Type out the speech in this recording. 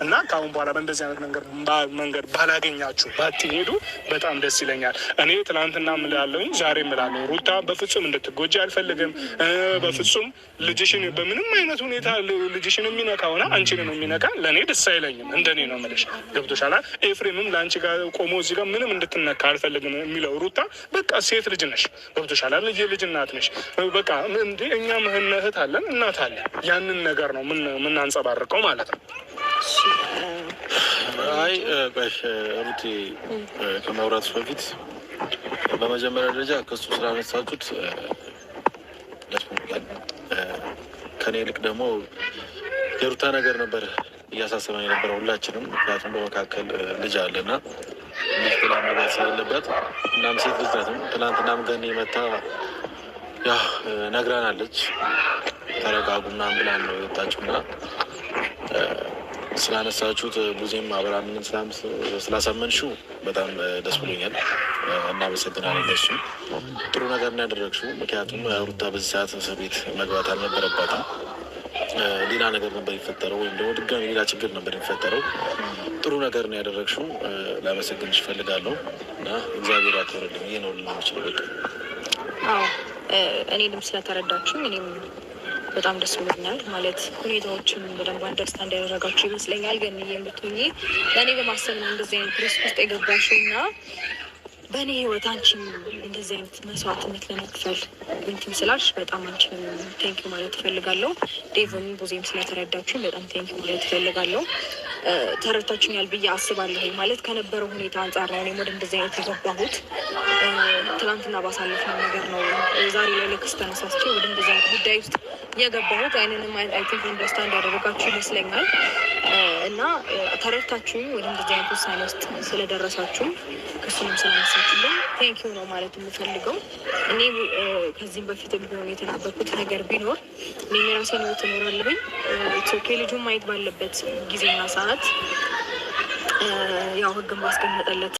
እና ከአሁን በኋላ በእንደዚህ አይነት መንገድ ባላገኛችሁ ባትሄዱ በጣም ደስ ይለኛል። እኔ ትናንትና እምላለሁኝ ዛሬ እምላለሁ፣ ሩታ በፍጹም እንድትጎጂ አልፈልግም። በፍጹም ልጅሽን በምንም አይነት ሁኔታ ልጅሽን የሚነካ ሆነ አንቺን ነው የሚነካ፣ ለእኔ ደስ አይለኝም። እንደኔ ነው የምልሽ። ገብቶሻል? ኤፍሬምም ለአንቺ ጋር ቆሞ እዚህ ጋር ምንም እንድትነካ አልፈልግም የሚለው ሩታ በቃ ሴት ልጅ ነሽ። ገብቶሻል? ልጅ እናት ነሽ። በቃ እንደ እኛ እህት አለን እናት አለን። ያንን ነገር ነው የምናንጸባርቀው ማለት ነው። አይ ሩቴ ከማውራቱ በፊት በመጀመሪያ ደረጃ ከሱ ስላነሳችሁት ደስ ብሎኛል። ከኔ ይልቅ ደግሞ የሩታ ነገር ነበር እያሳሰበን የነበረው ሁላችንም። ምክንያቱም በመካከል ልጅ አለና ልጅ ጥላ መግባት ስለሌለበት እናም ሴት ልጅ ናትም። ትናንትናም ገና የመታ ነግራናለች። ተረጋጉ ምናምን ብላን ነው የወጣችውና ስላነሳችሁት ቡዜም አብርሃምን ስላሳመንሽው በጣም ደስ ብሎኛል። እናመሰግናለን። እሱ ጥሩ ነገር ነው ያደረግሽው። ምክንያቱም ሩታ በዚህ ሰዓት እስር ቤት መግባት አልነበረባትም። ሌላ ነገር ነበር የሚፈጠረው፣ ወይም ደግሞ ድጋሚ ሌላ ችግር ነበር የሚፈጠረው። ጥሩ ነገር ነው ያደረግሽው። ላመሰግንሽ እፈልጋለሁ እና እግዚአብሔር ያክብርልኝ። ይህ ነው ልንችለው። እኔንም ስለተረዳችሁ እኔም በጣም ደስ ብሎኛል። ማለት ሁኔታዎችን በደንብ አንደርስታንድ ያደረጋችሁ ይመስለኛል። ግን የምትሆኚ ለእኔ በማሰብ ነው እንደዚህ አይነት ሪስክ ውስጥ የገባሽው እና በእኔ ህይወት አንቺን እንደዚህ አይነት መስዋዕትነት ለመክፈል እንትን ስላልሽ በጣም አንቺን ቴንኪው ማለት እፈልጋለሁ። ዴቭም ቡዜም ስለተረዳችሁ በጣም ቴንኪው ማለት እፈልጋለሁ። ተረድታችሁኛል ብዬ አስባለሁ። ማለት ከነበረው ሁኔታ አንጻር ነው እኔም ወደ እንደዚህ አይነት የገባሁት። ትናንትና ባሳለፍነው ነገር ነው ዛሬ ላይ ለክስ ተነሳስቼ ወደ እንደዚህ አይነት ጉዳይ ውስጥ የገባሁት። አይንንም አይ ቲንክ አንደርስታንድ ያደረጋችሁ ይመስለኛል እና ተረድታችሁኝ ወደ እንደዚህ አይነት ውሳኔ ውስጥ ስለደረሳችሁ ክሱንም ስላነሳችሁልን ቴንኪው ነው ማለት የምፈልገው። እኔ ከዚህም በፊት ቢሆን የተናገርኩት ነገር ቢኖር እኔ የራሴን ህይወት እኖራለሁኝ። ኦኬ ልጁን ማየት ባለበት ጊዜና ሰዓት ያው ህግን ባስቀመጠለት